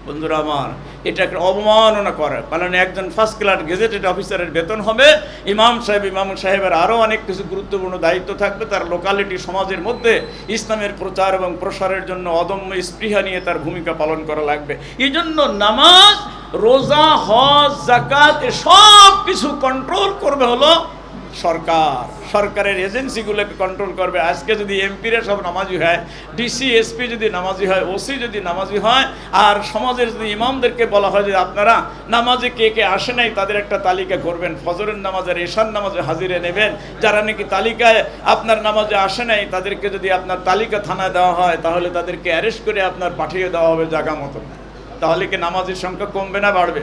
বন্ধুরা আমার, এটা একটা অবমাননা করে। কারণ একজন ফার্স্ট ক্লাস গেজেটেড অফিসারের বেতন হবে, ইমাম সাহেবের আরও অনেক কিছু গুরুত্বপূর্ণ দায়িত্ব থাকবে। তার লোকালিটি সমাজের মধ্যে ইসলামের প্রচার এবং প্রসারের জন্য অদম্য স্পৃহা নিয়ে তার ভূমিকা পালন করা লাগবে। এই জন্য নামাজ, রোজা, হজ, যাকাত সব কিছু কন্ট্রোল করবে হলো সরকার। সরকারের এজেন্সিগুলোকে কন্ট্রোল করবে। আজকে যদি এমপিরা সব নামাজি হয়, ডিসি এসপি যদি নামাজি হয়, ওসি যদি নামাজি হয়, আর সমাজের যদি ইমামদেরকে বলা হয় যে আপনারা নামাজে কে কে আসে নাই তাদের একটা তালিকা করবেন, ফজরের নামাজের এশার নামাজে হাজিরে নেবেন, যারা নাকি তালিকায় আপনার নামাজে আসে নাই তাদেরকে যদি আপনার তালিকা থানায় দেওয়া হয়, তাহলে তাদেরকে অ্যারেস্ট করে আপনার পাঠিয়ে দেওয়া হবে জায়গা মতো। তাহলে কি নামাজের সংখ্যা কমবে না বাড়বে?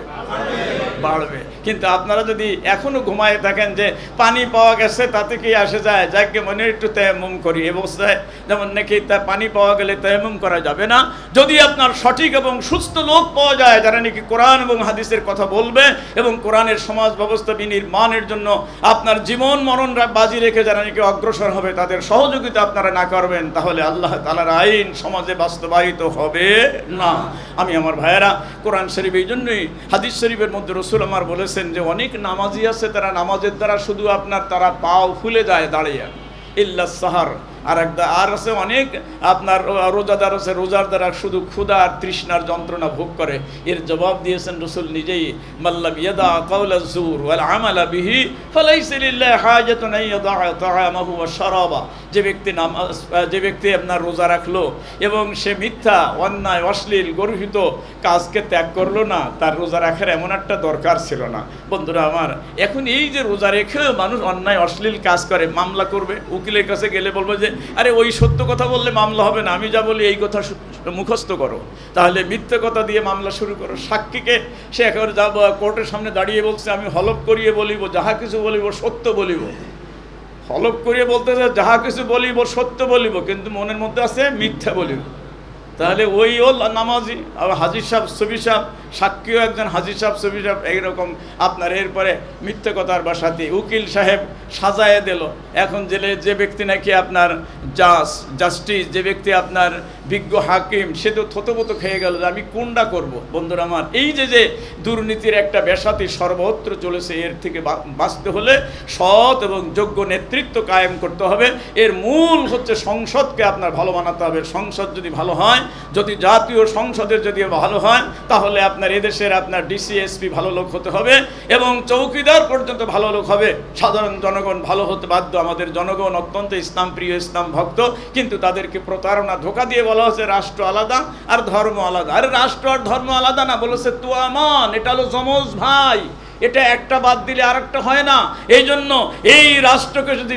বাড়বে। কিন্তু আপনারা যদি এখনো ঘুমায় থাকেন যে পানি পাওয়া গেছে তাতে কি আসে যায়, যাকে মনে একটু তায়াম্মুম করি, এ অবস্থায় যেমন নাকি তা পানি পাওয়া গেলে তায়াম্মুম করা যাবে না। যদি আপনার সঠিক এবং সুস্থ লোক পাওয়া যায় যারা নাকি কোরআন এবং হাদিসের কথা বলবে এবং কোরআনের সমাজ ব্যবস্থা বিনির্মাণের জন্য আপনার জীবন মরণ বাজি রেখে যারা নাকি অগ্রসর হবে, তাদের সহযোগিতা আপনারা না করবেন, তাহলে আল্লাহ তাআলার আইন সমাজে বাস্তবায়িত হবে না। আমি আমার ভাইয়েরা, কোরআন শরীফ এই জন্যই, হাদিস শরীফের মধ্যে রসুল আমার বলেছেন যে অনেক নামাজি আছে তারা নামাজের দ্বারা শুধু আপনার তারা পাও ফুলে যায় দাঁড়িয়ে, ইল্লা সাহার। আর আছে অনেক আপনার রোজাদার আছে, রোজার দ্বারা শুধু ক্ষুধা আর তৃষ্ণার যন্ত্রণা ভোগ করে। এর জবাব দিয়েছেন রসুল নিজেই, মাল্লাম ইয়াদা কাওলা যুর ওয়াল আমালা বিহি ফালাইসা লিল্লাহি হাজাতুন আন ইয়াদা তাআমাহু ওয়া শারাবা। যে ব্যক্তি আপনার রোজা রাখলো এবং সে মিথ্যা, অন্যায়, অশ্লীল, গর্হিত কাজকে ত্যাগ করলো না, তার রোজা রাখার এমন একটা দরকার ছিল না। বন্ধুরা আমার, এখন এই যে রোজা রেখেও মানুষ অন্যায় অশ্লীল কাজ করে, মামলা করবে, উকিলের কাছে গেলে বলবো যে আরে ওই সত্য কথা বললে মামলা হবে না, আমি যা বলি এই কথা মুখস্থ করো। তাহলে মিথ্যে কথা দিয়ে মামলা শুরু করো। সাক্ষীকে সে একেবারে যাবো কোর্টের সামনে দাঁড়িয়ে বলছে আমি হলফ করিয়ে বলিব, যাহা কিছু বলিব সত্য বলিব। হলফ করিয়ে বলতে যাহা কিছু বলিব সত্য বলিব, কিন্তু মনের মধ্যে আছে মিথ্যা বলিব। তাহলে ওই নামাজি, আবার হাজির সাহেব, সবি সাহেব, সাক্ষীও একজন হাজির সাহেব, সবি সাহেব, এইরকম আপনার এরপরে মিথ্যে কথার বাসাতে উকিল সাহেব সাজায়ে দিল। এখন জেলে যে ব্যক্তি নাকি আপনার জাস্টিস, যে ব্যক্তি আপনার বিজ্ঞ হাকিম, সে তো থতমত খেয়ে গেল যে আমি কোনটা করব। বন্ধুরা আমার, এই যে দুর্নীতির একটা বেসাতি সর্বত্র চলেছে, এর থেকে বাঁচতে হলে সৎ এবং যোগ্য নেতৃত্ব কায়েম করতে হবে। এর মূল হচ্ছে সংসদকে আপনার ভালো বানাতে হবে। সংসদ যদি ভালো হয়, যদি জাতীয় সংসদের যদি ভালো হয়, তাহলে আপনার এদেশের আপনার ডিসি এসপি ভালো লোক হতে হবে এবং চৌকিদার পর্যন্ত ভালো লোক হবে। সাধারণ জনগণ ভালো হতে বাধ্য। আমাদের জনগণ অত্যন্ত ইসলাম প্রিয়, ইসলাম ভক্ত, কিন্তু তাদেরকে প্রতারণা, ধোঁকা দিয়ে বলা হচ্ছে রাষ্ট্র আলাদা আর ধর্ম আলাদা। আরে রাষ্ট্র আর ধর্ম আলাদা না, বলেছে তুয়ামান, এটা হলো যমজ ভাই, এটা একটা বাদ দিলে আরেকটা হয় না। এই জন্য এই রাষ্ট্রকে যদি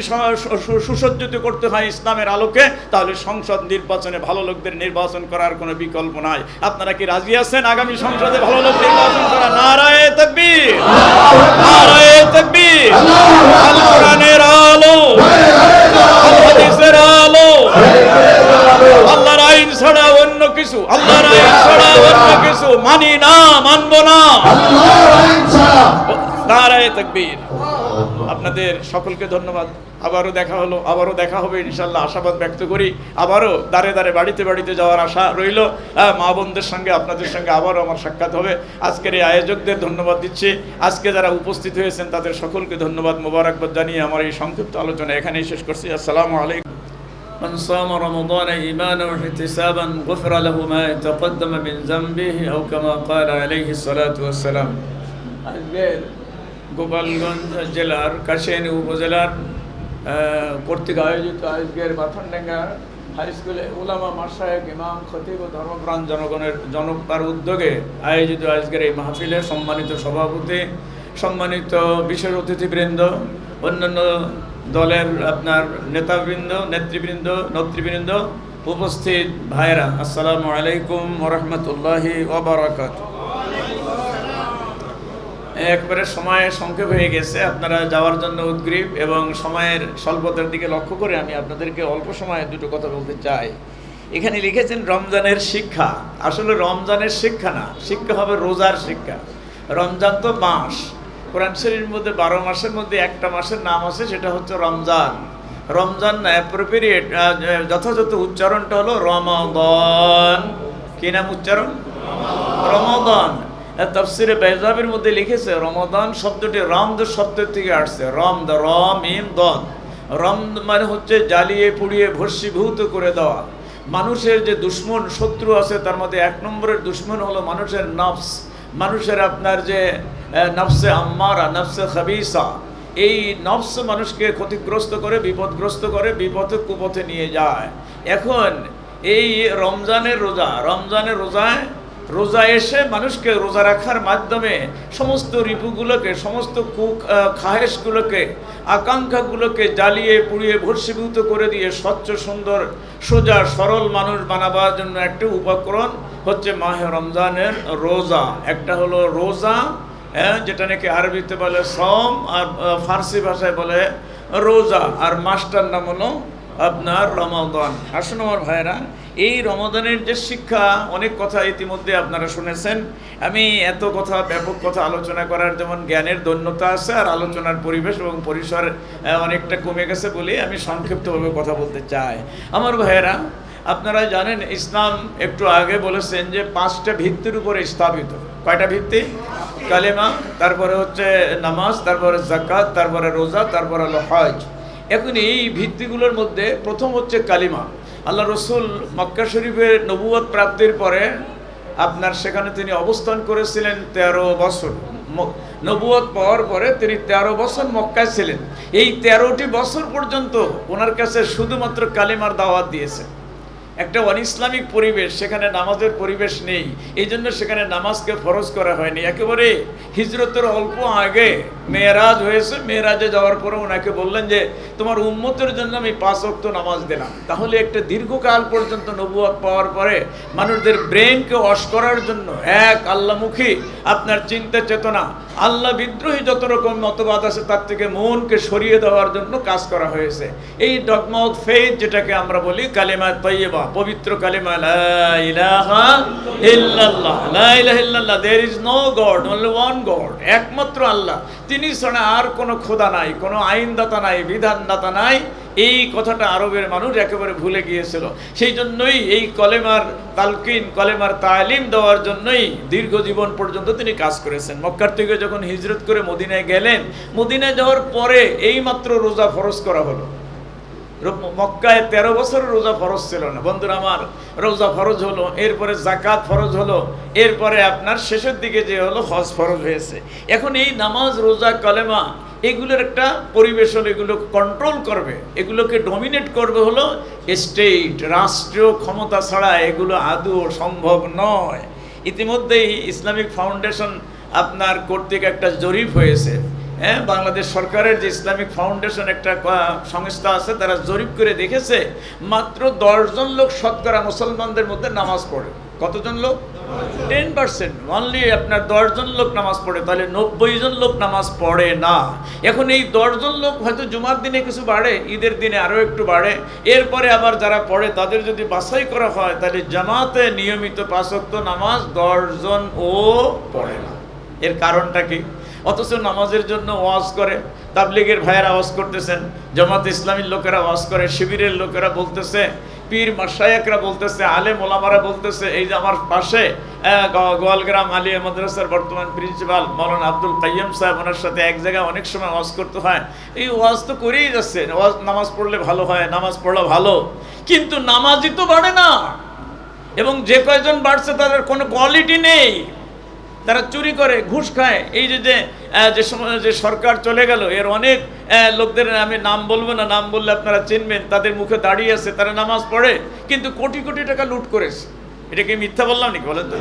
সুসজ্জিত করতে হয় ইসলামের আলোকে, তাহলে সংসদ নির্বাচনে ভালো লোকদের নির্বাচন করার কোনো বিকল্প নাই। আপনারা কি রাজি আছেন আগামী সংসদে ভালো লোক নির্বাচন করা? নারায়ে তাকবীর, নারায়ে তাকবীর। আল কোরআনের আলো, আল হাদিসের আলো, আল্লাহর আইন ছাড়া অন্য কিছু, আল্লাহর আইন ছাড়া অন্য কিছু মানি না, মানব না। নারায়ে তাকবীর। আপনাদের সকলকে ধন্যবাদ। আবারও দেখা হলো, আবারও দেখা হবে ইনশাল্লাহ, আশাবাদ ব্যক্ত করি। আবারও দাঁড়ে দাঁড়ে বাড়িতে বাড়িতে যাওয়ার আশা রইল। মা বোনদের সঙ্গে, আপনাদের সঙ্গে আবারও আমার সাক্ষাৎ হবে। আজকের এই আয়োজকদের ধন্যবাদ দিচ্ছি। আজকে যারা উপস্থিত হয়েছেন তাদের সকলকে ধন্যবাদ, মোবারকবাদ জানিয়ে আমার এই সংক্ষিপ্ত আলোচনা এখানেই শেষ করছি। আসসালামু আলাইকুম। من صام رمضان إيمانا واحتسابا غفر له ما تقدم من ذنبه أو كما قال عليه الصلاة والسلام। আজকের গোপালগঞ্জ জেলার কাশিয়ানী উপজেলার কর্তৃক আয়োজিত আজকের বাথনডাঙ্গা হাই স্কুলে উলামা, মাশায়েখ, ইমাম, খতিব ও ধর্মপ্রাণ জনতার উদ্যোগে আয়োজিত আজকের এই মাহফিলে সম্মানিত সভাপতি, সম্মানিত বিশেষ অতিথিবৃন্দ, অন্যান্য দলের আপনার নেতাবৃন্দ, নেতৃবৃন্দ, উপস্থিত ভাইরা, আসসালামু আলাইকুম ওয়া রাহমাতুল্লাহি ওয়া বারাকাতুহু। একবারে সময় সংক্ষেপ হয়ে গেছে, আপনারা যাওয়ার জন্য উদ্গ্রীব এবং সময়ের স্বল্পতার দিকে লক্ষ্য করে আমি আপনাদেরকে অল্প সময়ে দুটো কথা বলতে চাই। এখানে লিখেছেন রমজানের শিক্ষা। আসলে রমজানের শিক্ষা না, শিক্ষা হবে রোজার শিক্ষা। রমজান তো মাস, কোরআন শরীফের মধ্যে 12 মাসের মধ্যে একটা মাসের নাম আছে, সেটা হচ্ছে রমজান। রমজান না, অ্যাপ্রোপ্রিয়েট যথাযথ উচ্চারণটা হলো রমাদান। কি নাম উচ্চারণ? রমাদান। তাফসিরে বাইজাবের মধ্যে লিখেছে রমাদান শব্দটি রমদ শব্দের থেকে আসছে। রমদ, র মিম দদ। রমদ মানে হচ্ছে জ্বালিয়ে পুড়িয়ে ভস্মীভূত করে দেওয়া। মানুষের যে দুশ্মন শত্রু আছে তার মধ্যে এক নম্বরের দুশ্মন হলো মানুষের নফস। মানুষের আপনার যে নফসে আম্মারা, নফসে খাবিসা, এই নফস মানুষকে ক্ষতিগ্রস্ত করে, বিপদগ্রস্ত করে, বিপথে কুপথে নিয়ে যায়। এখন এই রমজানের রোজায় রোজা এসে মানুষকে রোজা রাখার মাধ্যমে সমস্ত রিপুগুলোকে, সমস্ত খাহেশগুলোকে, আকাঙ্ক্ষাগুলোকে জ্বালিয়ে পুড়িয়ে ভস্মীভূত করে দিয়ে স্বচ্ছ সুন্দর সোজা সরল মানুষ বানাবার জন্য একটা উপকরণ হচ্ছে মাহে রমজানের রোজা। একটা হলো রোজা, যেটা নাকি আরবিতে বলে সম, আর ফার্সি ভাষায় বলে রোজা, আর মাসটার নাম হলো আপনার রমাদান। আসুন আমার ভাইরা, এই রমাদানের যে শিক্ষা, অনেক কথা ইতিমধ্যে আপনারা শুনেছেন। আমি এত কথা, ব্যাপক কথা আলোচনা করার যেমন জ্ঞানের দৈন্যতা আছে, আর আলোচনার পরিবেশ এবং পরিসর অনেকটা কমে গেছে বলে আমি সংক্ষিপ্তভাবে কথা বলতে চাই। আমার ভাইয়েরা, আপনারা জানেন ইসলাম একটু আগে বলেছেন যে 5টা ভিত্তির উপরে স্থাপিত। কয়টা ভিত্তি? কালেমা, তারপরে হচ্ছে নামাজ, তারপরে যাকাত, তারপরে রোজা, তারপরে হলো হজ। এখন এই ভিত্তিগুলোর মধ্যে প্রথম হচ্ছে কালিমা। আল্লাহ রসুল মক্কা শরীফের নবুয়ত প্রাপ্তির পরে আপনার সেখানে তিনি অবস্থান করেছিলেন 13 বছর। নবুয়ত পাওয়ার পরে তিনি 13 বছর মক্কায় ছিলেন। এই 13টি বছর পর্যন্ত ওনার কাছে শুধুমাত্র কালিমার দাওয়াত দিয়েছে। একটা অনইসলামিক পরিবেশ, সেখানে নামাজের পরিবেশ নেই, এই জন্য সেখানে নামাজকে ফরজ করা হয়নি। একেবারে হিজরতের অল্প আগে মেয়েরাজ হয়েছে, মেয়েরাজে যাওয়ার পরে ওনাকে বললেন যে তোমার উম্মতের জন্য আমি 5 ওয়াক্ত নামাজ দিলাম। তাহলে একটা দীর্ঘকাল পর্যন্ত নবুয়ত পাওয়ার পরে মানুষদের ব্রেনকে ওয়াশ করার জন্য এক আল্লাহমুখী আপনার চিন্তা চেতনা, আল্লাহ বিদ্রোহী যত রকম মতবাদ আছে তার থেকে মনকে সরিয়ে দেওয়ার জন্য কাজ করা হয়েছে। এই ডগমা অফ ফেথ, যেটাকে আমরা বলি কালিমা তাইয়্যিবা, পবিত্র কালিমা লা ইলাহা ইল্লাল্লাহ, লা ইলাহা ইল্লাল্লাহ, there is no God, only one God, একমাত্র আল্লাহ, তিনি ছাড়া আর কোনো খোদা নাই, কোনো আইনদাতা নাই, বিধানদাতা নাই। এই কথাটা আরবের মানুষ একেবারে ভুলে গিয়েছিল। সেই জন্যই এই কলেমার তালকিন, কলেমার তালিম দেওয়ার জন্যই দীর্ঘ জীবন পর্যন্ত তিনি কাজ করেছেন। মক্কার থেকে যখন হিজরত করে মদিনায় গেলেন, মদিনায় যাওয়ার পরে এইমাত্র রোজা ফরজ করা হলো। মক্কায় 13 বছর রোজা ফরজ ছিল না। বন্ধুরা আমার, রোজা ফরজ হলো, এরপরে যাকাত ফরজ হলো, এরপরে আপনার শেষের দিকে যে হলো হজ ফরজ হয়েছে। এখন এই নামাজ, রোজা, কালেমা, এগুলোর একটা পরিবেশ হলো, এগুলো কন্ট্রোল করবে, এগুলোকে ডমিনেট করবে হলো স্টেট, রাষ্ট্রীয় ক্ষমতা ছাড়া এগুলো আদৌ সম্ভব নয়। ইতিমধ্যেই ইসলামিক ফাউন্ডেশন আপনার কর্তৃক একটা জরিপ হয়েছে। বাংলাদেশ সরকারের যে ইসলামিক ফাউন্ডেশন একটা সংস্থা আছে, তারা জরিপ করে দেখেছে মাত্র 10 জন লোক শতকরা মুসলমানদের মধ্যে নামাজ পড়ে। কতজন লোক? 10%। অনলি আপনার 10 জন লোক নামাজ পড়ে, তাহলে 90 জন লোক নামাজ পড়ে না। এখন এই 10 জন লোক হয়তো জুমার দিনে কিছু বাড়ে, ঈদের দিনে আরও একটু বাড়ে, এরপরে আবার যারা পড়ে তাদের যদি বাছাই করা হয় তাহলে জামাতে নিয়মিত 5 ওয়াক্ত নামাজ 10 জন ও পড়ে না। এর কারণটা কি? অথচ নামাজের জন্য ওয়াজ করে, তাবলীগের ভাইয়েরা ওয়াজ করতেছেন, জামাত ইসলামীর লোকেরা ওয়াজ করে, শিবিরের লোকেরা বলতেছে, পীর মাশায়েখরা বলতেছে, আলেম ওলামারা বলতেছে। এই যে আমার পাশে গোয়ালগ্রাম আলিয়া মাদ্রাসার বর্তমান প্রিন্সিপাল মৌলানা আব্দুল কাইয়্যুম সাহেব, ওনার সাথে এক জায়গায় অনেক সময় ওয়াজ করতে হয়। এই ওয়াজ তো করেই যাচ্ছে, ওয়াজ নামাজ পড়লে ভালো হয়, নামাজ পড়লে ভালো, কিন্তু নামাজই তো বাড়ে না। এবং যে কয়জন বাড়ছে তাদের কোনো কোয়ালিটি নেই, তারা চুরি করে, ঘুষ খায়। এই যে সময় যে সরকার চলে গেল, এর অনেক লোকদের আমি নাম বলবো না, নাম বললে আপনারা চিনবেন, তাদের মুখে দাঁড়িয়ে আছে, তারা নামাজ পড়ে কিন্তু কোটি কোটি টাকা লুট করেছে। এটাকে মিথ্যা বললাম নাকি বলেন তো?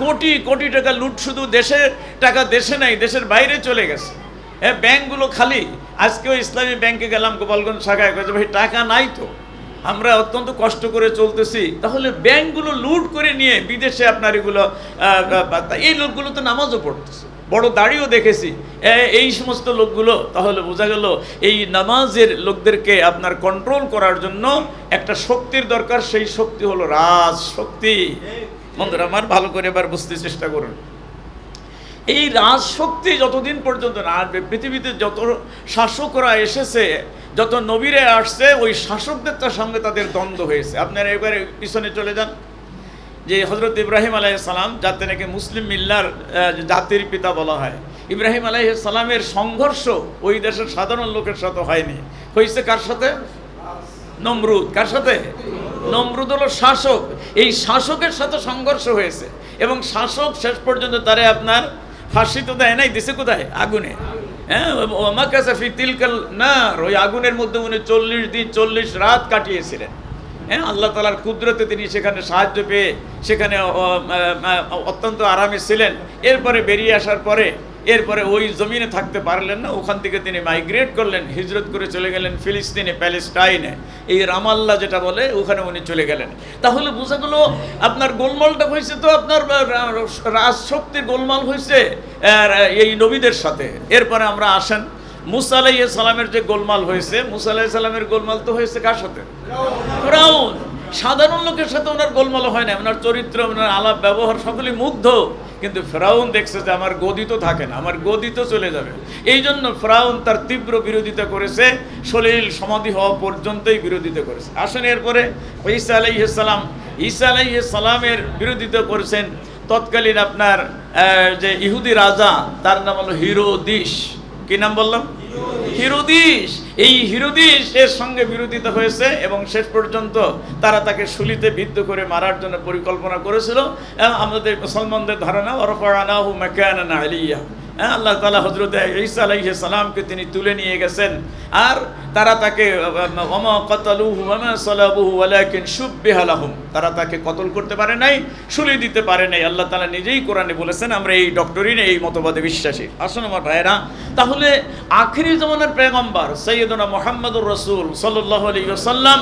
কোটি কোটি টাকা লুট, শুধু দেশের টাকা দেশে নাই, দেশের বাইরে চলে গেছে। ব্যাংকগুলো খালি। আজকেও ইসলামী ব্যাংকে গেলাম, গোপালগঞ্জ শাখায়, কয়েছে ভাই টাকা নাই তো, আমরা অত্যন্ত কষ্ট করে চলতেছি, তাহলে ব্যাংকগুলো লুট করে নিয়ে বিদেশে আপনার এগুলো, এই লোকগুলো তো নামাজও পড়তেছে, বড় দাড়িও দেখেছি এই সমস্ত লোকগুলো। তাহলে বোঝা গেল এই নামাজের লোকদেরকে আপনার কন্ট্রোল করার জন্য একটা শক্তির দরকার, সেই শক্তি হলো রাজশক্তি। বন্ধুরা আমার, ভালো করে এবার বুঝতে চেষ্টা করুন। এই রাজশক্তি যতদিন পর্যন্ত না আসবে, পৃথিবীতে যত শাসকরা এসেছে, যত নবীরা আসছে, ওই শাসকদের সঙ্গে তাদের দ্বন্দ্ব হয়েছে। আপনারা এবারে পিছনে চলে যান, যে হজরত ইব্রাহিম আলাইহিস সালাম, যাতে নাকি মুসলিম মিল্লার জাতির পিতা বলা হয়, ইব্রাহিম আলাইহিস সালামের সংঘর্ষ ওই দেশের সাধারণ লোকের সাথে হয়নি, হয়েছে কার সাথে? নমরুদ। কার সাথে? নমরুদ হলো শাসক, এই শাসকের সাথে সংঘর্ষ হয়েছে এবং শাসক শেষ পর্যন্ত তারে আপনার ফাঁসি তো দেয় নাই, দিছে কোথায়? আগুনে। হ্যাঁ, ওমাকাসা ফি তিলকাল নার, ওই আগুনের মধ্যে উনি 40 দিন 40 রাত কাটিয়েছিলেন। হ্যাঁ, আল্লাহ তাআলার কুদরতে তিনি সেখানে সাহায্য পেয়ে সেখানে অত্যন্ত আরামে ছিলেন। এরপরে বেরিয়ে আসার পরে এরপরে ওই জমিনে থাকতে পারলেন না, ওখান থেকে তিনি মাইগ্রেট করলেন, হিজরত করে চলে গেলেন ফিলিস্তিনে, প্যালেস্টাইনে, এই রামাল্লা যেটা বলে, ওখানে উনি চলে গেলেন। তাহলে বোঝা গেল আপনার গোলমালটা হয়েছে তো আপনার রাজশক্তির গোলমাল হয়েছে এই নবীদের সাথে। এরপরে আমরা আসেন মুসা আলাইহিস সালামের যে গোলমাল হয়েছে, মুসা আলাইহিস সালামের গোলমাল তো হয়েছে কার সাথে? ফিরআউন। সাধারণ লোকের সাথে ওনার গোলমাল হয় না, ওনার চরিত্র, ওনার আলাপ ব্যবহার সকলেই মুগ্ধ, কিন্তু ফিরআউন দেখছে যে আমার গদি তো থাকে না, আমার গদি তো চলে যাবে। এই জন্য ফিরআউন তার তীব্র বিরোধিতা করেছে, সলিল সমাধি হওয়া পর্যন্তই বিরোধিতা করেছে। আসেন এরপরে ঈসা আলাইহিস সালাম, ঈসা আলাইহিস সালামের বিরোধিতা করেছেন তৎকালীন আপনার যে ইহুদি রাজা, তার নাম হলো হিরোদিস। কি নাম বললাম? হিরোদিস। এই হিরোদিস এর সঙ্গে বিরোধিতা হয়েছে এবং শেষ পর্যন্ত তারা তাকে শুলিতে বিদ্ধ করে মারার জন্য পরিকল্পনা করেছিল। আমাদের মুসলমানদের ধারণা ওয়ারফা'নাহু মাকানান আলিয়্যা, আল্লাহ তাআলা হযরত ঈসা আলাইহিস সালামকে তিনি তুলে নিয়ে গেছেন, আর তারা তাকে ওয়ামা কাতালুহু ওয়ামা সালাবুহু ওয়ালাকিন শুববিহা লাহুম, তারা তাকে কতল করতে পারে নাই, শুলি দিতে পারে নাই। আল্লাহ তাআলা নিজেই কোরআনে বলেছেন, আমরা এই ডক্টরিনে, এই মতবাদে বিশ্বাসী। আসুন আমার ভাইরা, তাহলে আখিরি জামানার পয়গম্বর সাইয়্যিদুনা মুহাম্মদুর রাসূল সাল্লাল্লাহু আলাইহি ওয়াসাল্লাম,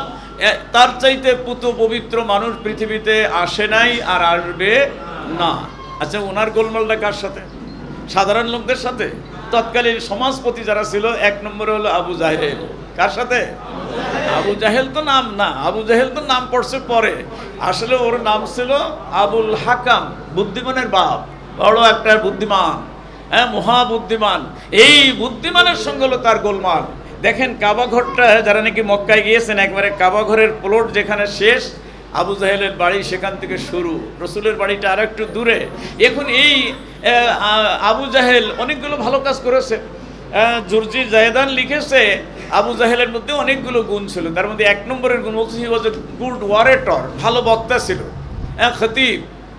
তার চাইতে পুত পবিত্র মানুষ পৃথিবীতে আসে নাই আর আসবে না। আচ্ছা, ওনার গোলমালটা কার সাথে? সাধারণ লোকদের সাথে। তৎকালীন সমাজপতি যারা ছিল, এক নম্বরে হলো আবু জাহেল। কার সাথে? আবু জাহেল তো নাম না, আবু জাহেল তো নাম পড়ছে পরে, আসলে ওর নাম ছিল আবুল হাকাম, বুদ্ধিমানের বাপ, বড় একটা বুদ্ধিমান, হ্যাঁ, মহাবুদ্ধিমান। এই বুদ্ধিমানের সঙ্গে হলো তার গোলমাল। দেখেন কাবা ঘরটা, যারা নাকি মক্কায় গিয়েছেন, একবারে কাবা ঘরের প্লট যেখানে শেষ, আবু জাহেলের বাড়ি সেখান থেকে শুরু, রসুলের বাড়িটা আর একটু দূরে। এখন এই আবু জাহেল অনেকগুলো ভালো কাজ করেছে। জুরজি জায়দান লিখেছে আবু জাহেলের মধ্যে অনেকগুলো গুণ ছিল, তার মধ্যে এক নম্বরের গুণ হচ্ছে হি ওয়াজ এ গুড ওয়ারেটর, ভালো বক্তা ছিল।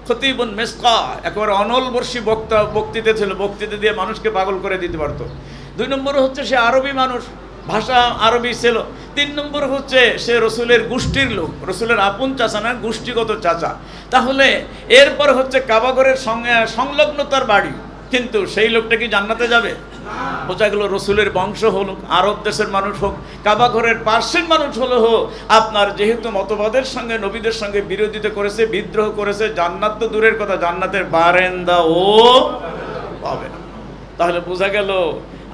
খতিবুন মিসকা, একেবারে অনলবর্ষী বক্তৃতা ছিল, বক্তৃতা দিয়ে মানুষকে পাগল করে দিতে পারতো। 2 নম্বর হচ্ছে সে আরবি মানুষ, ভাষা আরবি ছিল। 3 নম্বর হচ্ছে সে রসুলের গোষ্ঠীর লোক, রসুলের আপন চাচা না, গোষ্ঠীগত চাচা। তাহলে এরপর হচ্ছে কাবাঘরের সঙ্গে সংলগ্ন তার বাড়ি, কিন্তু সেই লোকটা কি জান্নাতে যাবে? বোঝা গেল রসুলের বংশ হোক, আরব দেশের মানুষ হোক, কাবাঘরের পার্শ্বের মানুষ হলো হোক, আপনার যেহেতু মতবাদের সঙ্গে, নবীদের সঙ্গে বিরোধিতা করেছে, বিদ্রোহ করেছে, জান্নাত তো দূরের কথা, জান্নাতের বারান্দাও পাবে না। তাহলে বোঝা গেল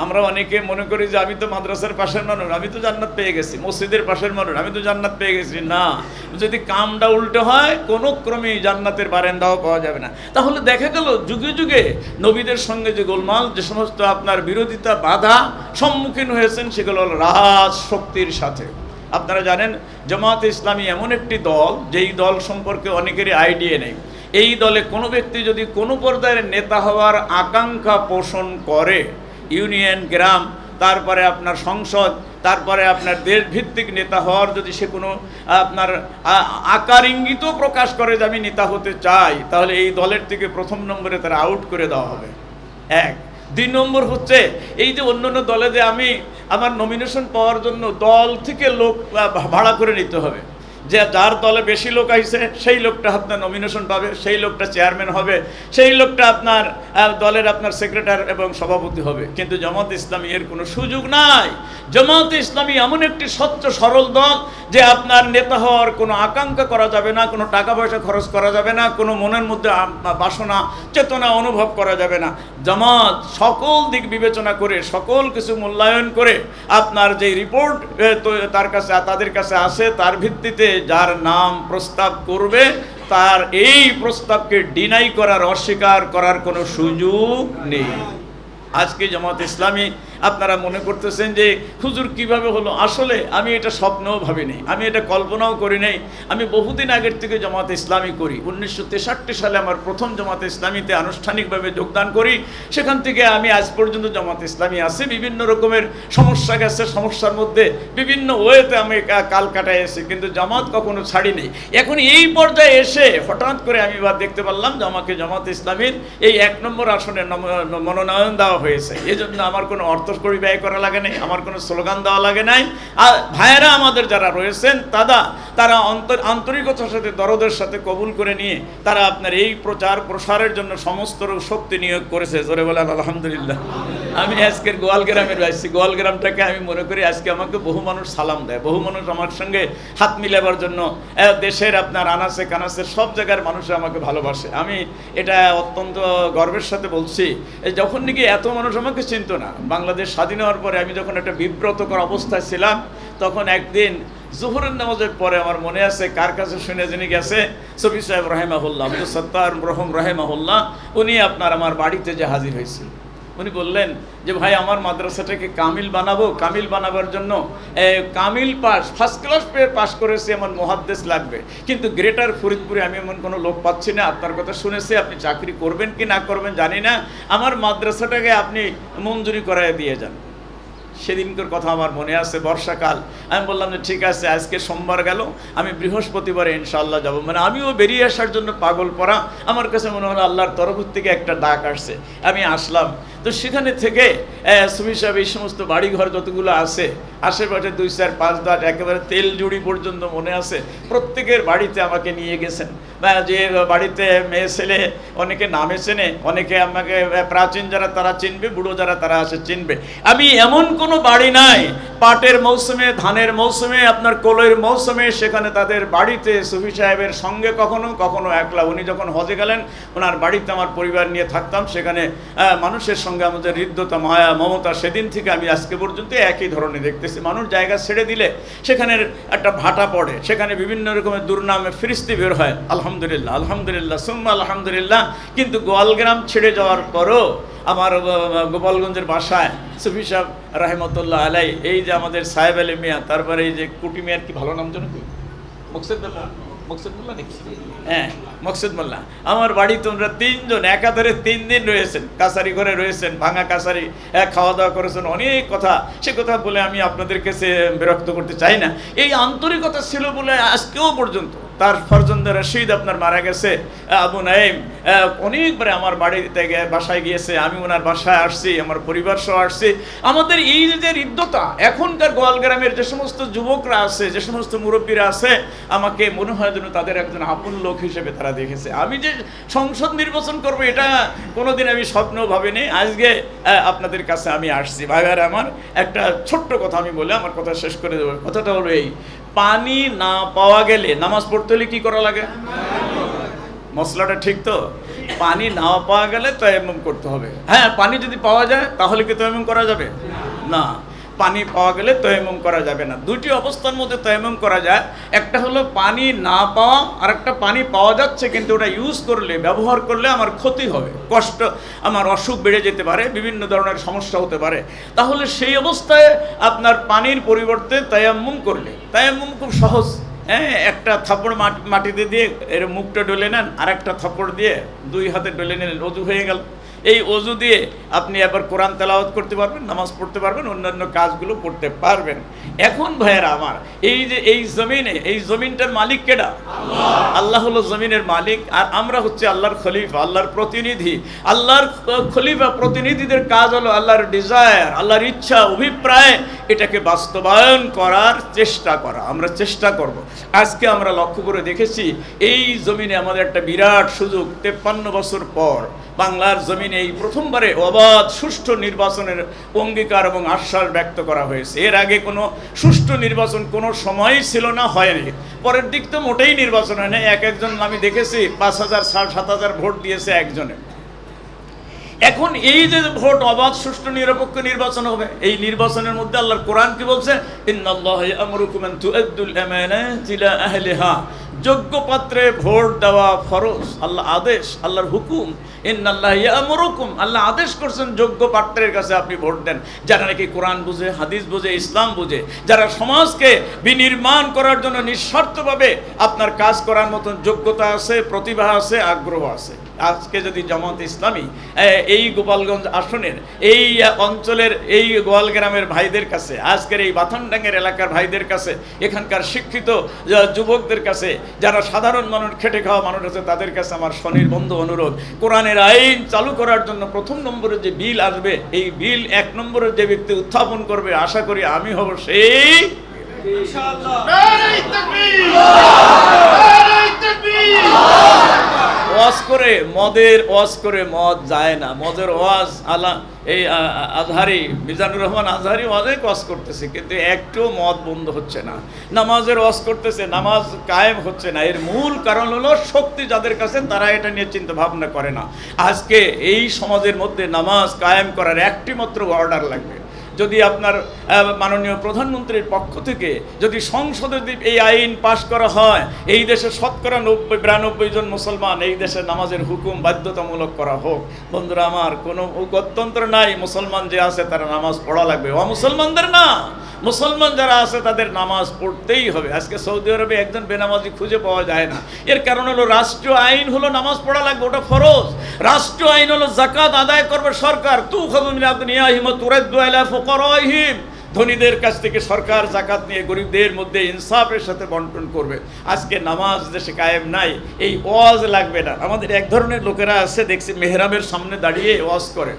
আমরা অনেকে মনে করি যে আমি তো মাদ্রাসার পাশের মানুষ, আমি তো জান্নাত পেয়ে গেছি, মসজিদের পাশের মানুষ, আমি তো জান্নাত পেয়ে গেছি। না, যদি কামটা উল্টো হয় কোনো ক্রমেই জান্নাতের বারান্দাও পাওয়া যাবে না। তাহলে দেখা গেল যুগে যুগে নবীদের সঙ্গে যে গোলমাল, যে সমস্ত আপনার বিরোধিতা, বাধা সম্মুখীন হয়েছেন, সেগুলো হল রাজশক্তির সাথে। আপনারা জানেন জামায়াতে ইসলামী এমন একটি দল, যেই দল সম্পর্কে অনেকেরই আইডিয়া নেই। এই দলে কোনো ব্যক্তি যদি কোনো পর্যায়ের নেতা হওয়ার আকাঙ্ক্ষা পোষণ করে, ইউনিয়ন, গ্রাম, তারপরে আপনার সংসদ, তারপরে আপনার দেশভিত্তিক নেতা হওয়ার যদি সে কোনো আপনার আকার ইঙ্গিতও প্রকাশ করে যে আমি নেতা হতে চাই, তাহলে এই দলের থেকে 1 নম্বরে তারা আউট করে দেওয়া হবে। 1। 2 নম্বর হচ্ছে এই যে অন্যান্য দলে যে আমি আমার নমিনেশন পাওয়ার জন্য দল থেকে লোক ভাড়া করে নিতে হবে, যে যার দলে বেশি লোক আইছে সেই লোকটা আপনার নমিনেশন পাবে, সেই লোকটা চেয়ারম্যান হবে, সেই লোকটা আপনার দলের আপনার সেক্রেটারি এবং সভাপতি হবে। কিন্তু জামাত ইসলামী এর কোনো সুযোগ নাই। জামাত ইসলামী এমন একটি স্বচ্ছ সরল দল যে আপনার নেতা হওয়ার কোনো আকাঙ্ক্ষা করা যাবে না, কোনো টাকা পয়সা খরচ করা যাবে না, কোনো মনের মধ্যে বাসনা চেতনা অনুভব করা যাবে না। জামাত সকল দিক বিবেচনা করে, সকল কিছু মূল্যায়ন করে, আপনার যে রিপোর্ট তাদের কাছে আসে, তার ভিত্তিতে যার নাম প্রস্তাব করবে, তার এই প্রস্তাবকে ডিনাই করার, অস্বীকার করার কোনো সুযোগ নেই। আজকে জামাত ইসলামী আপনারা মনে করতেছেন যে হুজুর কিভাবে হলো, আসলে আমি এটা স্বপ্নও ভাবিনি, আমি এটা কল্পনাও করি নাই। আমি বহুদিন আগের থেকে জামাতে ইসলামী করি। 1963 সালে আমার প্রথম জামাতে ইসলামীতে আনুষ্ঠানিকভাবে যোগদান করি। সেখান থেকে আমি আজ পর্যন্ত জামাতে ইসলামী আছে। বিভিন্ন রকমের সমস্যা গেছে, সমস্যার মধ্যে বিভিন্ন ওয়েতে আমি কাল কাটাই এসেছি, কিন্তু জামাত কখনো ছাড়ি নেই। এখন এই পর্যায়ে এসে হঠাৎ করে আমি দেখতে পারলাম যে আমাকে জামাতে ইসলামীর এই 1 নম্বর আসনে মনোনয়ন দেওয়া হয়েছে। এই জন্য আমার কোনো অর্থকড়ি ব্যয় করা লাগে নাই, আমার কোনো স্লোগান দেওয়া লাগে নাই। আর ভাইয়েরা আমাদের যারা রয়েছেন তারা আন্তরিকতার সাথে, দরদের সাথে কবুল করে নিয়ে তারা আপনার এই প্রচার প্রসারের জন্য সমস্ত শক্তি নিয়োগ করেছে। জোরে বলেন আলহামদুলিল্লাহ। আমি আজকের গোয়ালগ্রামের আসছি, গোয়ালগ্রামটাকে আমি মনে করি আজকে আমাকে বহু মানুষ সালাম দেয়, বহু মানুষ আমার সঙ্গে হাত মিলাবার জন্য দেশের আপনার আনাচে কানাচে সব জায়গার মানুষ আমাকে ভালোবাসে। আমি এটা অত্যন্ত গর্বের সাথে বলছি। যখন নাকি এত মানুষ আমাকে চিনত না, বাংলাদেশ স্বাধীন হওয়ার পরে আমি যখন একটা বিব্রতকর অবস্থায় ছিলাম, তখন একদিন জোহরের নামাজের পরে আমার মনে আছে, কার কাছে শুনে যিনি গেছে, শফি সাহেব রাহেমাহুল্লাহ, আব্দুল সত্তার মরহুম রাহেমাহুল্লাহ, উনি আপনার আমার বাড়িতে যে হাজির হয়েছিল। উনি বললেন যে ভাই, আমার মাদ্রাসাটাকে কামিল বানাবো, কামিল বানাবার জন্য কামিল পাস, ফার্স্ট ক্লাস পেয়ে পাস করেছি, আমার মুহাদ্দিস লাগবে, কিন্তু গ্রেটার ফরিদপুরে আমি এমন কোনো লোক পাচ্ছি না। আপনার কথা শুনেছি, আপনি চাকরি করবেন কি না করবেন জানি না, আমার মাদ্রাসাটাকে আপনি মঞ্জুরি করায় দিয়ে যান। সেদিনকার কথা আমার মনে আছে, বর্ষাকাল। আমি বললাম যে ঠিক আছে, আজকে সোমবার গেল, আমি বৃহস্পতিবারে ইনশাআল্লাহ যাব। মানে আমিও বেরিয়ে আসার জন্য পাগল পড়া। আমার কাছে মনে হলো আল্লাহর তরফ থেকে একটা ডাক আসছে, আমি আসলাম। তো সেখানে থেকে সুফি সাহেব এই সমস্ত বাড়িঘর যতগুলো আছে আশেপাশে 2, 4, 5, 10 একেবারে তেল জুড়ি পর্যন্ত মনে আছে, প্রত্যেকের বাড়িতে আমাকে নিয়ে গেছেন। যে বাড়িতে মেয়ে ছেলে অনেকে নামে চেনে, অনেকে আমাকে প্রাচীন যারা তারা চিনবে, বুড়ো যারা তারা আছে চিনবে। আমি এমন কোনো বাড়ি নাই, পাটের মৌসুমে, ধানের মৌসুমে, আপনার কলের মৌসুমে, সেখানে তাদের বাড়িতে সুফি সাহেবের সঙ্গে কখনো কখনো একলা। উনি যখন হজে গেলেন, ওনার বাড়িতে আমার পরিবার নিয়ে থাকতাম। সেখানে মানুষের সঙ্গে আমাদের হৃদ্যতা, মায়া, মমতা সেদিন থেকে আমি আজকে পর্যন্ত একই ধরনের দেখতেছি। মানুষ জায়গা ছেড়ে দিলে সেখানের একটা ভাটা পড়ে, সেখানে বিভিন্ন রকমের দুর্নামে ফিরিস্তি বের হয়। আলহামদুলিল্লাহ, আলহামদুলিল্লাহ, সুম্মা আলহামদুলিল্লাহ। কিন্তু গোয়ালগ্রাম ছেড়ে যাওয়ার পরও আমার গোপালগঞ্জের বাসায় সুফি সাহেব রাহমাতুল্লাহ আলাই, এই যে আমাদের সাহেব আলী মিয়া, তারপরে এই যে কুটি মিয়ার কি ভালো নাম জানো কি, মকসুদ মোল্লা নাকি? হ্যাঁ, মকসুদ মোল্লা। আমার বাড়ি তোমরা 3 জন একাধারে 3 দিন রয়েছেন, কাছারি ঘরে রয়েছেন, ভাঙা কাছারি, খাওয়া দাওয়া করেছেন, অনেক কথা। সে কথা বলে আমি আপনাদের কাছে বিরক্ত করতে চাই না। এই আন্তরিকতা ছিল বলে আজকেও পর্যন্ত তার ফরজন্দ রশিদ আপনার মারা গেছে, আবু নাইম অনেকবারে আমার বাড়িতে বাসায় গিয়েছে, আমি ওনার বাসায় আসছি, আমার পরিবার সহ আসছি। আমাদের এই যে হৃদ্যতা, এখনকার গোয়ালগ্রামের যে সমস্ত যুবকরা আছে, যে সমস্ত মুরব্বীরা আছে, আমাকে মনে হয় যেন তাদের একজন আপন লোক হিসেবে তারা দেখেছে। আমি যে সংসদ নির্বাচন করবো এটা কোনোদিন আমি স্বপ্ন ভাবিনি। আজকে আপনাদের কাছে আমি আসছি। ভাইয়ার, আমার একটা ছোট্ট কথা আমি বলে আমার কথা শেষ করে দেবো। কথাটা হলো এই, পানি না পাওয়া গেলে নামাজ পড়তে হলে কি করা লাগে? মশলাটা ঠিক তো? পানি না পাওয়া গেলে তায়াম্মুম করতে হবে। হ্যাঁ, পানি যদি পাওয়া যায় তাহলে কি তায়াম্মুম করা যাবে? না, পানি পাওয়া গেলে তায়াম্মুম করা যাবে না। দুটি অবস্থার মধ্যে তায়াম্মুম করা যায়। একটা হলো পানি না পাওয়া, আর একটা পানি পাওয়া যাচ্ছে কিন্তু ওটা ইউজ করলে, ব্যবহার করলে আমার ক্ষতি হবে, কষ্ট, আমার অসুখ বেড়ে যেতে পারে, বিভিন্ন ধরনের সমস্যা হতে পারে। তাহলে সেই অবস্থায় আপনার পানির পরিবর্তে তায়াম্মুম করলে, তায়াম্মুম খুব সহজ। হ্যাঁ, একটা থাপড় মাটিতে দিয়ে এর মুখটা ডলে নেন, আর একটা থাপড় দিয়ে 2 হাতে ডলে নেন, অজু হয়ে গেল। এই অজু দিয়ে আপনি এবার কোরআন তেলাওয়াত করতে পারবেন, নামাজ পড়তে পারবেন, অন্যান্য কাজগুলো করতে পারবেন। এখন ভাইয়েরা আমার, এই যে এই জমিনে, এই জমিনটার মালিক কেডা? আল্লাহ হলো জমিনের মালিক, আর আমরা হচ্ছে আল্লাহর খলিফা, আল্লাহর প্রতিনিধি। আল্লাহর খলিফা প্রতিনিধিদের কাজ হলো আল্লাহর ডিজায়ার, আল্লাহর ইচ্ছা, অভিপ্রায়, এটাকে বাস্তবায়ন করার চেষ্টা করা। আমরা চেষ্টা করব। আজকে আমরা লক্ষ্য করে দেখেছি, এই জমিনে আমাদের একটা বিরাট সুযোগ। 53 বছর পর বাংলার জমিনে এই প্রথমবারে অবাধ সুষ্ঠু নির্বাচনের অঙ্গীকার এবং আশ্বাস ব্যক্ত করা হয়েছে। এর আগে কোনো সুষ্ঠু নির্বাচন কোনো সময়ই ছিল না, হয়নি। পরের দিক তো মোটেই নির্বাচন হয় না। একজন আমি দেখেছি 5000, 7,000 ভোট দিয়েছে একজনে। এখন এই যে ভোট অবাধ সুষ্ঠু নিরপেক্ষ নির্বাচন হবে, এই নির্বাচনের মধ্যে আল্লাহর কোরআন কি বলছে? ইন্নাল্লাহা ইয়া'মুরুকুম আন তু'আদ্দুল আমানাতি ইলা আহলিহা। যোগ্য পাত্রে ভোট দেওয়া ফরজ, আল্লাহ আদেশ, আল্লাহর হুকুম। ইন্নাল্লাহ ইয়ামুরুকুম, আল্লাহ আদেশ করছেন যোগ্য পাত্রের কাছে আপনি ভোট দেন, যারা নাকি কোরআন বুঝে, হাদিস বুঝে, ইসলাম বুঝে, যারা সমাজকে বিনির্মাণ করার জন্য নিঃস্বার্থভাবে আপনার কাজ করার মতন যোগ্যতা আছে, প্রতিভা আছে, আগ্রহ আছে। আজকে যদি জামাত ইসলামী এই গোপালগঞ্জ আসনের এই অঞ্চলের এই গোয়ালগ্রামের ভাইদের কাছে, আজকের এই বাথানডাঙ্গের এলাকার ভাইদের কাছে, এখানকার শিক্ষিত যুবকদের কাছে, যারা সাধারণ মানুষ, খেটে খাওয়া মানুষ আছে, তাদের কাছে আমার স্বনির্বন্ধ অনুরোধ, কোরআনের আইন চালু করার জন্য প্রথম নম্বরে যে বিল আসবে, এই বিল 1 নম্বরে যে ব্যক্তি উত্থাপন করবে, আশা করি আমি হব সেই। ইনশাআল্লাহ। নারে তাকবীর, নারে তাকবীর। ওয়াজ করে মদ যায় না। মদের ওয়াজ এই আজহারি মিজানুর রহমান আজহারি অনেক ওয়াজ করতেছে, কিন্তু একটু মদ বন্ধ হচ্ছে না। নামাজের ওয়াজ করতেছে, নামাজ কায়েম হচ্ছে না। এর মূল কারণ হলো শক্তি যাদের কাছে, তারা এটা নিয়ে চিন্তা ভাবনা করে না। আজকে এই সমাজের মধ্যে নামাজ কায়েম করার একটি মাত্র অর্ডার লাগবে। যদি আপনার মাননীয় প্রধানমন্ত্রীর পক্ষ থেকে যদি সংসদে এই আইন পাশ করা হয়, এই দেশে শতকরা 92 জন মুসলমান, এই দেশে নামাজের হুকুম বাধ্যতামূলক করা হোক। বন্ধুরা আমার, কোনো গত্যন্তর নাই, মুসলমান যে আছে তারা নামাজ পড়া লাগবে, অমুসলমানদের না। মুসলমান যারা আছে তাদের নামাজ পড়তেই হবে। আজকে সৌদি আরবে একজন বেনামাজি খুঁজে পাওয়া যায় না। এর কারণ হলো রাষ্ট্রীয় আইন হলো নামাজ পড়া লাগবে, ওটা ফরজ। রাষ্ট্রীয় আইন হলো যাকাত আদায় করবে সরকার, তুখাযু মিন আগনিয়াহিম ওয়া তুরাদ্দু আলা ফুকারাইহিম। ধনীদের কাছ থেকে সরকার যাকাত নিয়ে গরিবদের মধ্যে ইনসাফের সাথে বন্টন করবে। আজকে নামাজ দেশে কায়েম নাই, এই ওয়াজ লাগবে না। আমাদের এক ধরনের লোকেরা আছে, দেখছি মেহরাবের সামনে দাঁড়িয়ে ওয়াজ করে।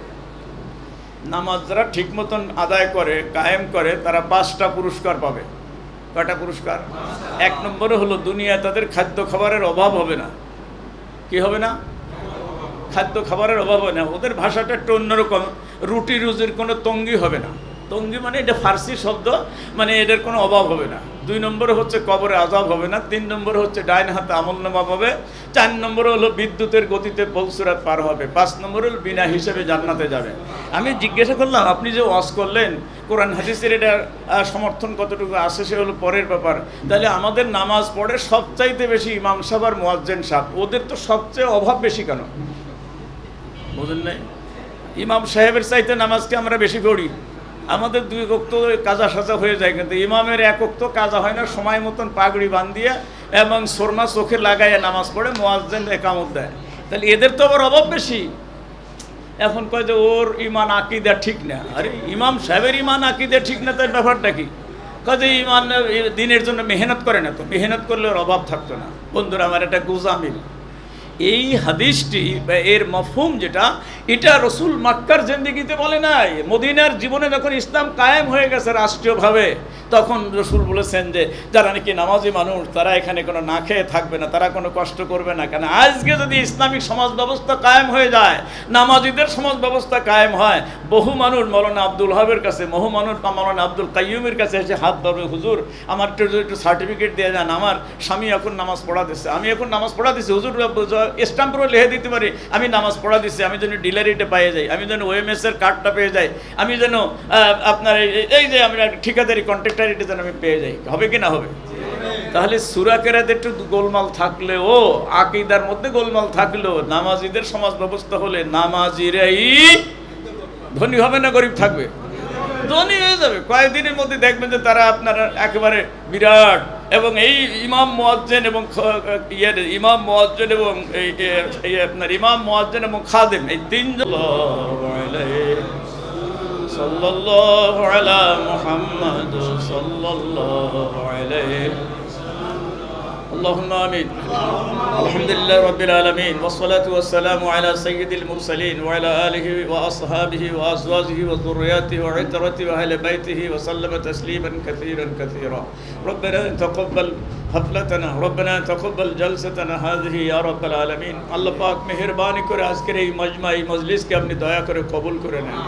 নামাজ যারা ঠিক মতন আদায় করে, কায়েম করে, তারা 5টা পুরস্কার পাবে। কয়টা পুরস্কার? 1 নম্বরে হলো দুনিয়ায় তাদের খাদ্য খাবারের অভাব হবে না। কি হবে না? খাদ্য খাবারের অভাব হবে না। ওদের ভাষাটা একটু অন্যরকম, রুটি রুজির কোনো তঙ্গি হবে না। তঙ্গি মানে এটা ফার্সি শব্দ, মানে এদের কোনো অভাব হবে না। 2 নম্বরে হচ্ছে কবরে আযাব হবে না। 3 নম্বরে হচ্ছে ডাইন হাতে আমলনামা পাবে। 4 নম্বরে হলো বিদ্যুতের গতিতে পৌঁছরাত পার হবে। 5 নম্বরে হলো বিনা হিসেবে জান্নাতে যাবে। আমি জিজ্ঞাসা করলাম, আপনি যে ওয়াজ করলেন, কোরআন হাদিসের এটা সমর্থন কতটুকু আছে সে হলো পরের ব্যাপার। তাহলে আমাদের নামাজ পড়ে সবচাইতে বেশি ইমাম সাহেব আর মুয়াজ্জিন সাহেব, ওদের তো সবচেয়ে অভাব বেশি কেন? বুঝেন নাই? ইমাম সাহেবের চাইতে নামাজকে আমরা বেশি পড়ি। আমাদের 2 ওয়াক্ত কাজা সাজা হয়ে যায়, কিন্তু ইমামের 1 ওয়াক্ত কাজা হয় না। সময় মতন পাগড়ি বাঁধিয়ে এবং সুরমা চোখে লাগাইয়ে নামাজ পড়ে, মুয়াজ্জিন একামত দেয়। তাহলে এদের তো আবার অভাব বেশি। এখন কয় যে ওর ইমান আকিদা ঠিক না। আরে ইমাম সাহেবের ইমান আকিদা ঠিক না, তার ব্যাপারটা কি? কয় যে ইমান দিনের জন্য মেহনত করে না, তো মেহনত করলে ওর অভাব থাকতো না। বন্ধুরা আমার, এটা গুজামিল। এই হাদিসটি বা এর মফহুম যেটা, এটা রসুল মক্কার জিন্দেগিতে বলে নাই। মদিনার জীবনে যখন ইসলাম কায়েম হয়ে গেছে রাষ্ট্রীয়ভাবে, তখন রসুল বলেছেন যে যারা নাকি নামাজি মানুষ, তারা এখানে কোনো না খেয়ে থাকবে না, তারা কোনো কষ্ট করবে না। কেন? আজকে যদি ইসলামিক সমাজ ব্যবস্থা কায়েম হয়ে যায়, নামাজিদের সমাজ ব্যবস্থা কায়েম হয়, বহু মানুষ মৌলানা আব্দুল ওয়াহাবের কাছে, বহু মানুষ মৌলানা আব্দুল কাইয়ুমের কাছে এসে হাত ধরবে, হুজুর আমার একটু সার্টিফিকেট দিয়ে যান, আমার স্বামী এখন নামাজ পড়া দিচ্ছে, আমি এখন নামাজ পড়া দিচ্ছি, হুজুর স্ট্যাম্পও লিখে দিতে পারি আমি নামাজ পড়া দিচ্ছি, আমি যেন ডিলারিটা পেয়ে যাই, আমি যেন ওএমএস এর কার্ডটা পেয়ে যাই, আমি যেন আপনার এই যে আমি ঠিকাদারি কন্ট্রাক্টারিটা যেন আমি পেয়ে যাই। হবে কি না হবে? তাহলে সূরা কেরাতে একটু গোলমাল থাকলেও, আকীদার মধ্যে গোলমাল থাকলেও, নামাজিদের সমাজ ব্যবস্থা হলে নামাজিরাই ধনী হবে না গরিব থাকবে? ধনী হয়ে যাবে। কয়েকদিনের মধ্যে দেখবেন যে তারা আপনার একেবারে বিরাট। এবং এই ইমাম মুয়াজ্জিন এবং ইমাম মুয়াজ্জিন এবং এই আপনার ইমাম মুয়াজ্জিন এবং খাদেম, এই 3 জন সাল্লাল্লাহু আলা মুহাম্মদ সাল্লাল্লাহু আলাইহি اللهم آمين. الحمد لله رب العالمين، والصلاة والسلام على سيد المرسلين وعلى آله وأصحابه وأزواجه وذرياته وعترته وأهل بيته وسلم تسليما كثيرا كثيرا. ربنا تقبل حفلتنا، ربنا تقبل جلستنا هذه يا رب العالمين. আল্লাহ পাক মেহেরবানি করে আজকের এই মজমা, এই মজলিসকে আপনি দয়া করে কবুল করে নেন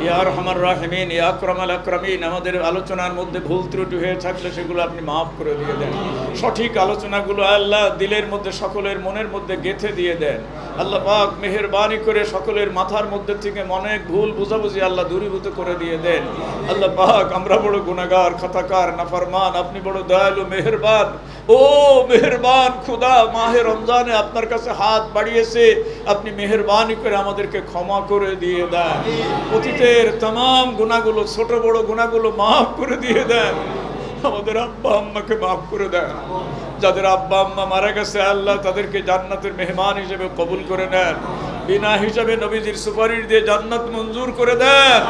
ইয়া আরহামার রাহিমিন, ইয়া আকরামাল আকরামিন। আমাদের আলোচনার মধ্যে ভুল ত্রুটি হয়ে থাকলে সেগুলো আপনি মাফ করে দিয়ে দেন। সঠিক আলোচনাগুলো আল্লাহ দিলের মধ্যে, সকলের মনের মধ্যে গেঁথে দিয়ে দেন। আল্লাহ পাক মেহেরবানি করে সকলের মাথার মধ্যে থেকে অনেক ভুল বুঝাবুঝি আল্লাহ দূরীভূত করে দিয়ে দেন। আল্লাহ পাক আমরা বড় গুনাহগার, খাতাকার, নাফরমান, আপনি বড় দয়ালু মেহেরবান। ও মেহেরবান খোদা, মাহে রমজানে আপনার কাছে হাত বাড়িয়েছে, আপনি মেহেরবানি করে আমাদেরকে ক্ষমা করে দিয়ে দেন। অতীতের तमाम গুনাহগুলো, ছোট বড় গুনাহগুলো মাফ করে দিয়ে দেন। আমাদের আব্বা আম্মাকে মাফ করে দেন। যাদের আব্বা আম্মা মারা গেছে আল্লাহ তাদেরকে জান্নাতের মেহমান হিসেবে কবুল করে নেন। বিনা হিসাবে নবীজির সুপারিশ দিয়ে জান্নাত মঞ্জুর করে দেন।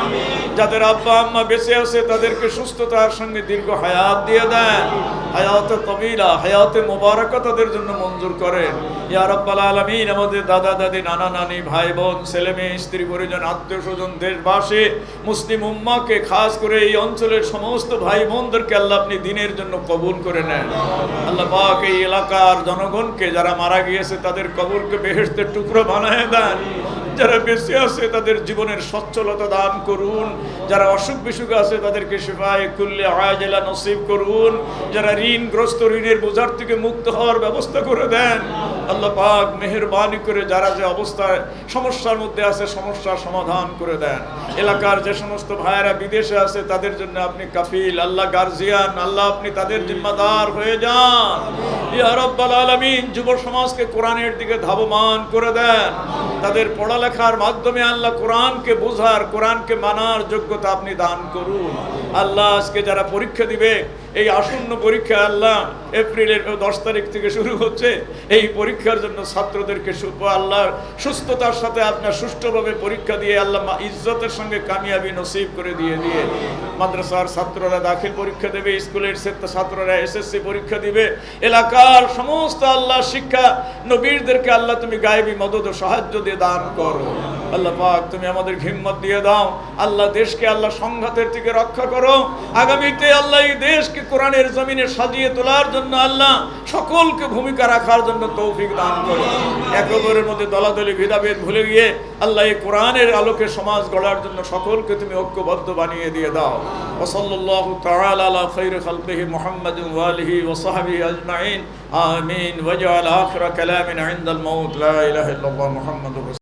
যাদের আব্বা আম্মা বেঁচে আছে তাদেরকে সুস্থতার সঙ্গে দীর্ঘ হায়াত দিয়ে দেন। হায়াতে তবিলা, হায়াতে মোবারকা তাদের জন্য মঞ্জুর করেন। ইয়া রাব্বাল আলামিন, আমাদের দাদা দাদি, নানা নানি, ভাই বোন, ছেলে মেয়ে, স্ত্রী পরিজন, আত্মীয় স্বজন, দেশবাসী, মুসলিম উম্মাহকে, খাস করে এই অঞ্চলের সমস্ত ভাই বোনদেরকে আল্লাহ আপনি দিনের জন্য কবুল করে নেন। আল্লাহ পাক এই এলাকার জনগণকে, যারা মারা গিয়েছে তাদের কবরকে বেহেশতের টুকরো বানায় দেন। যারা বেঁচে আছে তাদের জীবনের সচ্ছলতা দান করুন। যারা অসুখ বিসুখ আছে তাদেরকে শিফায়ে কুল্লি আজিলা নসিব করুন। যারা ঋণগ্রস্ত, ঋণের বোঝার থেকে মুক্ত হওয়ার ব্যবস্থা করে দেন। আল্লাহ পাক মেহেরবানি করে যারা যে অবস্থায় সমস্যার মধ্যে আছে সমস্যার সমাধান করে দেন। এলাকার যে সমস্ত ভাইয়েরা বিদেশে আছে তাদের জন্য আপনি কাফিল, আল্লাহ গার্জিয়ান, আল্লাহ আপনি তাদের জিম্মাদার হয়ে যান। ইয়া রাব্বাল আলামিন, যুব সমাজকে কোরআনের দিকে ধাবমান করে দেন। তাদের পড়ালেখার মাধ্যমে আল্লাহ কোরআনকে বোঝার, কোরআনকে মানার যোগ্যতা আপনি দান করুন। আল্লাহ আজকে যারা পরীক্ষা দিবে, এই আসন্ন পরীক্ষা আল্লাহ এপ্রিলের 10 তারিখ থেকে শুরু হচ্ছে, এই পরীক্ষার জন্য ছাত্রদেরকে আল্লাহর সুস্থতার সাথে আপনার সুষ্ঠুভাবে পরীক্ষা দিয়ে আল্লাহ ইজ্জতের সঙ্গে কামিয়াবি নসিব করে দিয়ে মাদ্রাসার ছাত্ররা দাখিল পরীক্ষা দেবে, স্কুলের ছাত্ররা এসএসসি পরীক্ষা দিবে, এলাকার সমস্ত আল্লাহ শিক্ষা নবীরদেরকে আল্লাহ তুমি গায়েবী মদদ ও সাহায্য দিয়ে দান করো। আল্লাহ পাক তুমি আমাদের হিম্মত দিয়ে দাও। আল্লাহ দেশকে আল্লাহ সংঘাতের থেকে রক্ষা করো। আগামীতে আল্লাহ এই দেশকে কোরআনের জমিনে সাজিয়ে তোলার জন্য আল্লাহ সকলকে ভূমিকা রাখার জন্য তৌফিক দান করো। একে অপরের মধ্যে দলাদলি ভেদাভেদ ভুলে গিয়ে আল্লাহ এই কোরআনের আলোকে সমাজ গড়ার জন্য সকলকে তুমি ঐক্যবদ্ধ বানিয়ে দিয়ে দাও। ওয়া সাল্লাল্লাহু তাআলা আলা খায়রি খালকিহি মুহাম্মাদিন ওয়া আলিহি ওয়া সাহবিহি আজমাইন। আমিন। ওয়া জাআল আখিরা কালামিনা ইনদাল মাউত লা ইলাহা ইল্লাল্লাহ মুহাম্মাদুর